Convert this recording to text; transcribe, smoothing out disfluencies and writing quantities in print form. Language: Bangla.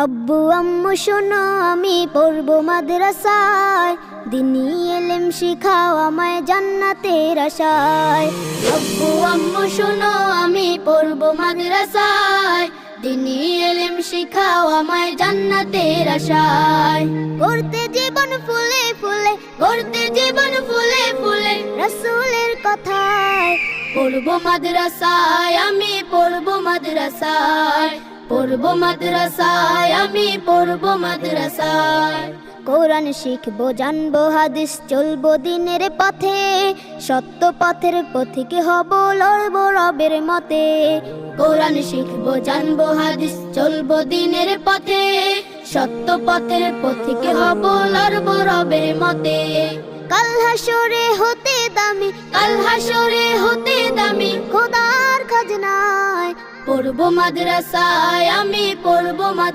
আব্বু আম্মু শোনো আমি পড়বো মাদ্রাসায়, দিনী ইলম শিখাও আমায় জান্নাতের আশায়। আব্বু আম্মু শোনো আমি পড়বো মাদ্রাসায়, দিনী ইলম শিখাও আমায় জান্নাতের আশায়। গড়তে জীবন ফুলে ফুলে, গড়তে জীবন ফুলে ফুলে রাসূলের কথায়। পড়বো মাদ্রাসায় আমি পড়বো মাদ্রাসায়, পড়বো মাদ্রাসায় আমি পড়বো মাদ্রাসায়। কোরআন শিখবো জানবো হাদিস চলবো দিনের পথে, সত্য পথের পথিক হব লড়বো রবের মতে। কোরআন শিখবো জানবো হাদিস চলবো দিনের পথে, সত্য পথের পথিক হব লড়বো রবের মতে। কাল হাসরে হতে দামি, কাল হাসরে হতে দামি খোদার খাজনায়। পড়বো মাদ্রাসায় আমি পড়বো মাদ্রাসায়।